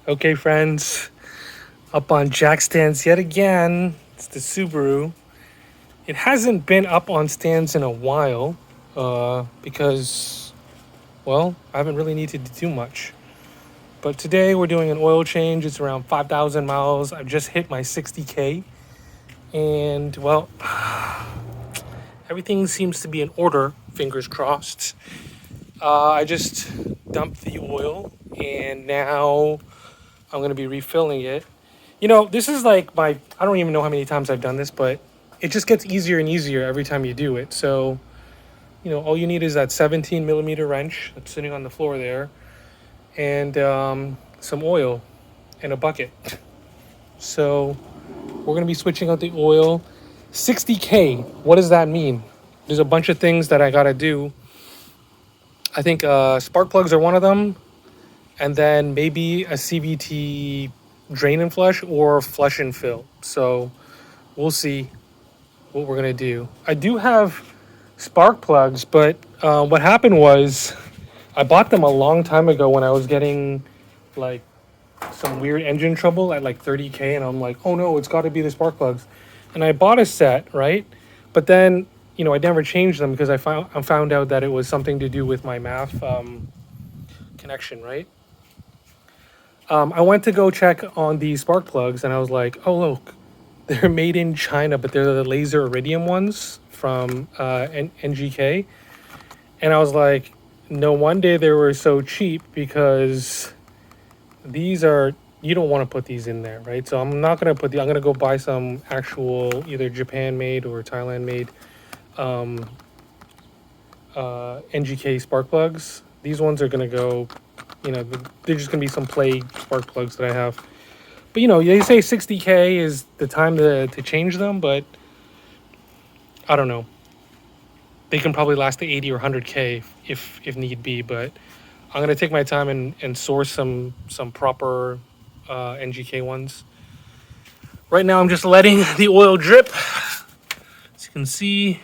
Okay, friends, up on jack stands yet again. It's the Subaru. It hasn't been up on stands in a while because, well, I haven't really needed to do much. But today we're doing an oil change. It's around 5,000 miles. I've just hit my 60K. And, well, everything seems to be in order, fingers crossed. I just dumped the oil and now I'm going to be refilling it. This is like I don't even know how many times I've done this, but it just gets easier and easier every time you do it. So, all you need is that 17 millimeter wrench that's sitting on the floor there and some oil and a bucket. So, we're going to be switching out the oil. 60K, what does that mean? There's a bunch of things that I got to do. I think spark plugs are one of them, and then maybe a CVT drain and flush or flush and fill. So, we'll see what we're gonna do. I do have spark plugs, but what happened was I bought them a long time ago when I was getting like some weird engine trouble at like 30K, and I'm like, oh no, it's got to be the spark plugs. And I bought a set, right? But then I never changed them because I found out that it was something to do with my MAF connection, right? I went to go check on the spark plugs, and I was like, oh look, they're made in China, but they're the laser iridium ones from NGK. And I was like, no wonder they were so cheap, because these are, you don't want to put these in there, right? So I'm not going to I'm going to go buy some actual either Japan made or Thailand made NGK spark plugs. These ones are going to go, they're just going to be some play spark plugs that I have. But they say 60K is the time to change them, but I don't know. They can probably last to 80 or 100K if need be, but I'm gonna take my time and source some proper NGK ones. Right now I'm just letting the oil drip. As you can see,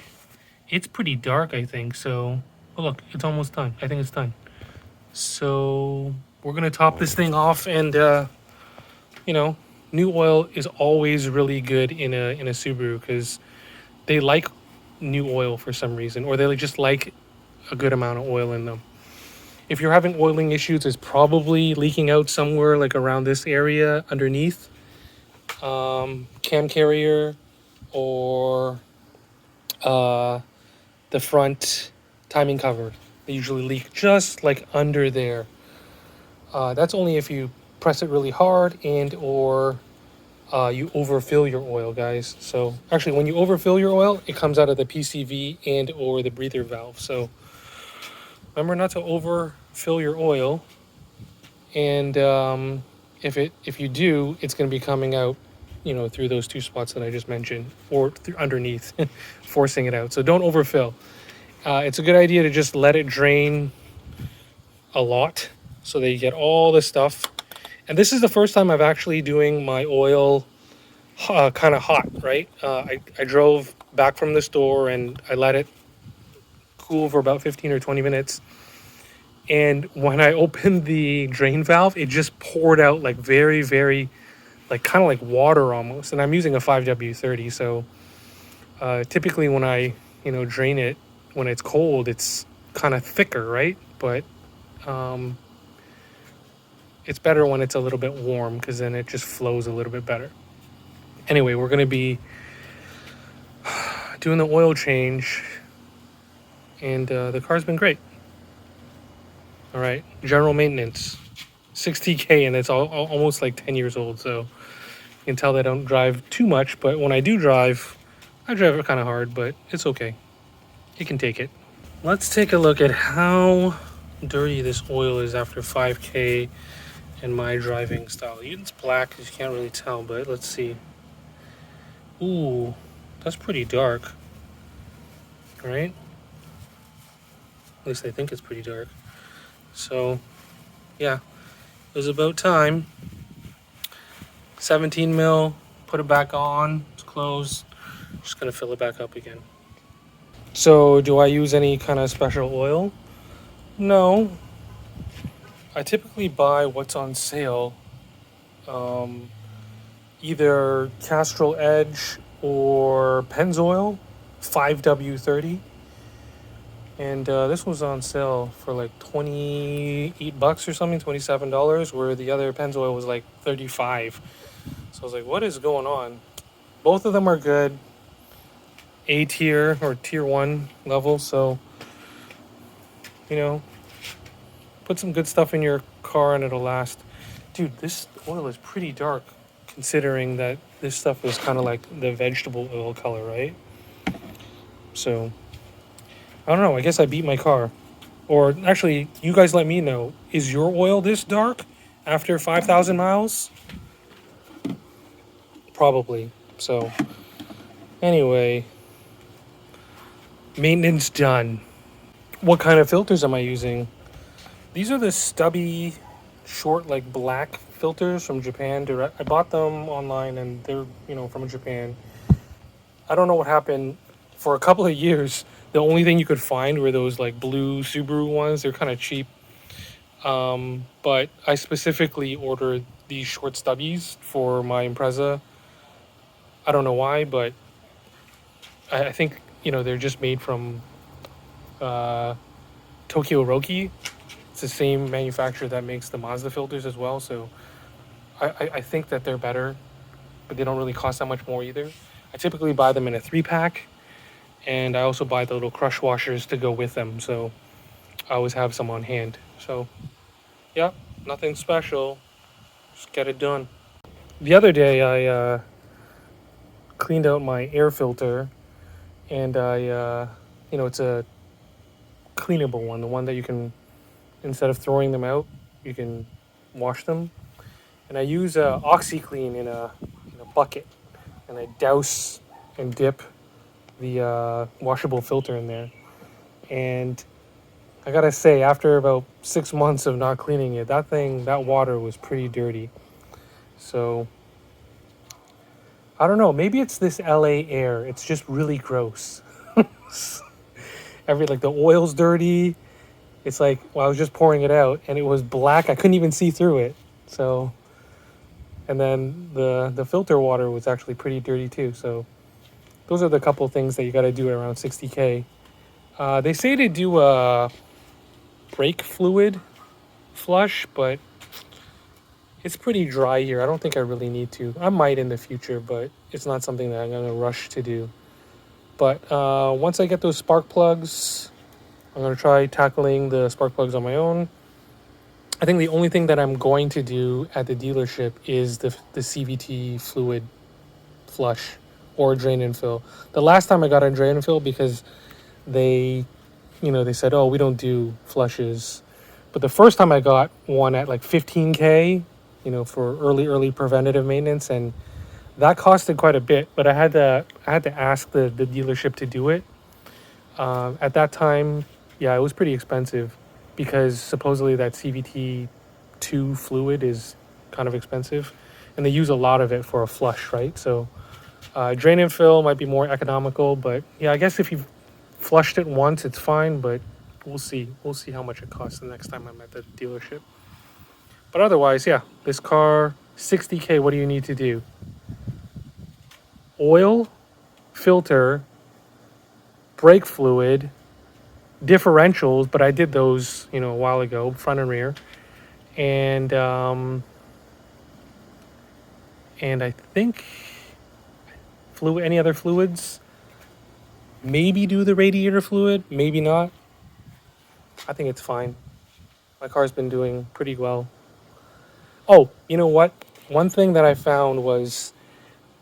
it's pretty dark, I think. So, oh look, it's almost done. I think it's done. So we're gonna top this thing off, and new oil is always really good in a Subaru because they like new oil for some reason, or they just like a good amount of oil in them. If you're having oiling issues, it's probably leaking out somewhere like around this area underneath cam carrier or the front timing cover. They usually leak just like under there. That's only if you press it really hard and or you overfill your oil, guys. So actually, when you overfill your oil, it comes out of the PCV and or the breather valve. So remember not to overfill your oil. And if you do, it's going to be coming out, through those two spots that I just mentioned, or through underneath, forcing it out. So don't overfill. It's a good idea to just let it drain a lot so that you get all the stuff. And this is the first time I've actually doing my oil kind of hot, right? I drove back from the store and I let it cool for about 15 or 20 minutes. And when I opened the drain valve, it just poured out like very, very, like kind of like water almost. And I'm using a 5W30. So typically when I, drain it, when it's cold, it's kind of thicker, right? But it's better when it's a little bit warm because then it just flows a little bit better. Anyway, we're going to be doing the oil change, and the car's been great. All right, general maintenance, 60K, and it's almost like 10 years old, so you can tell that I don't drive too much, but when I do drive, I drive it kind of hard, but it's okay. You can take it. Let's take a look at how dirty this oil is after 5K and my driving style. It's black, you can't really tell, but let's see. Ooh, that's pretty dark, right? At least I think it's pretty dark. So, yeah, it was about time. 17 mil, put it back on, it's closed. Just gonna fill it back up again. So, do I use any kind of special oil? No. I typically buy what's on sale either Castrol Edge or Pennzoil 5W30. And this was on sale for like $28 or something, $27, where the other Pennzoil was like 35. So I was like, what is going on? Both of them are good. A tier or tier 1 level. So, you know, put some good stuff in your car and it'll last. Dude, this oil is pretty dark considering that this stuff is kind of like the vegetable oil color, right? So, I don't know. I guess I beat my car. Or actually, you guys let me know. Is your oil this dark after 5,000 miles? Probably. So, anyway, maintenance done. What kind of filters am I using? These are the stubby, short, like black filters from Japan. Direct. I bought them online and they're, from Japan. I don't know what happened. For a couple of years, the only thing you could find were those like blue Subaru ones. They're kind of cheap. But I specifically ordered these short stubbies for my Impreza. I don't know why, but I think, they're just made from Tokyo Roki. It's the same manufacturer that makes the Mazda filters as well. So I think that they're better, but they don't really cost that much more either. I typically buy them in a 3-pack, and I also buy the little crush washers to go with them. So I always have some on hand. So, yeah, nothing special. Just get it done. The other day, I cleaned out my air filter, and it's a cleanable one, the one that you can, instead of throwing them out, you can wash them. And I use OxyClean in a bucket, and I douse and dip the washable filter in there. And I gotta say, after about 6 months of not cleaning it, that water was pretty dirty. So I don't know. Maybe it's this LA air. It's just really gross. Like the oil's dirty. It's like, well, I was just pouring it out and it was black. I couldn't even see through it. So, and then the filter water was actually pretty dirty too. So those are the couple things that you got to do at around 60K. They say to do a brake fluid flush, but it's pretty dry here. I don't think I really need to. I might in the future, but it's not something that I'm going to rush to do. But once I get those spark plugs, I'm going to try tackling the spark plugs on my own. I think the only thing that I'm going to do at the dealership is the CVT fluid flush or drain and fill. The last time I got a drain and fill, because they said, oh, we don't do flushes. But the first time I got one at like 15K, for early preventative maintenance, and that costed quite a bit. But I had to ask the dealership to do it. At that time, yeah, it was pretty expensive because supposedly that CVT2 fluid is kind of expensive, and they use a lot of it for a flush, right? So drain and fill might be more economical, but yeah, I guess if you've flushed it once, it's fine, but we'll see. We'll see how much it costs the next time I'm at the dealership. But otherwise, yeah, this car, 60K, what do you need to do? Oil, filter, brake fluid, differentials, but I did those, a while ago, front and rear. And I think any other fluids? Maybe do the radiator fluid, maybe not. I think it's fine. My car's been doing pretty well. Oh, you know what? One thing that I found was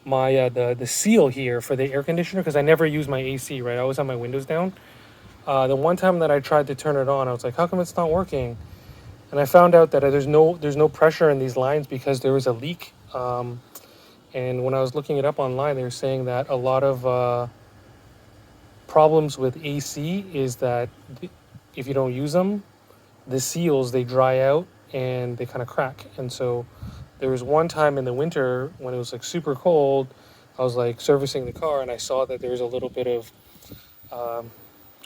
my the seal here for the air conditioner, because I never use my AC, right? I always have my windows down. The one time that I tried to turn it on, I was like, how come it's not working? And I found out that there's no pressure in these lines because there was a leak. And when I was looking it up online, they were saying that a lot of problems with AC is that if you don't use them, the seals, they dry out and they kind of crack. And so there was one time in the winter when it was like super cold, I was like servicing the car and I saw that there was a little bit of, I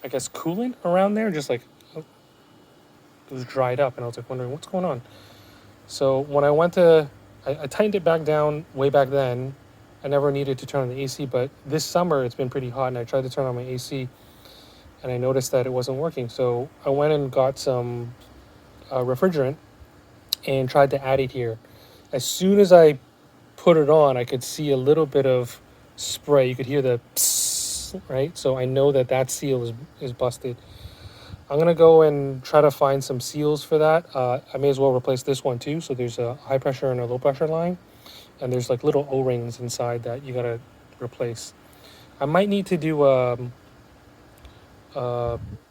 guess, coolant around there, just like it was dried up. And I was like wondering what's going on. So when I I tightened it back down way back then. I never needed to turn on the AC, but this summer it's been pretty hot, and I tried to turn on my AC, and I noticed that it wasn't working. So I went and got some refrigerant and tried to add it here. As soon as I put it on, I could see a little bit of spray. You could hear the psss, right? So I know that that seal is busted. I'm gonna go and try to find some seals for that. I may as well replace this one too. So there's a high pressure and a low pressure line, and there's like little O-rings inside that you gotta replace. I might need to do a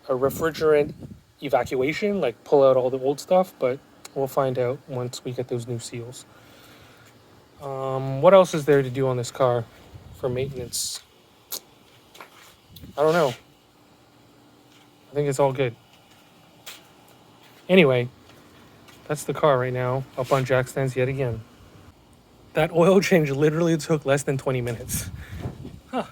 refrigerant evacuation, like pull out all the old stuff, but we'll find out once we get those new seals. What else is there to do on this car for maintenance? I don't know. I think it's all good. Anyway, that's the car right now, up on jack stands yet again. That oil change literally took less than 20 minutes. Huh.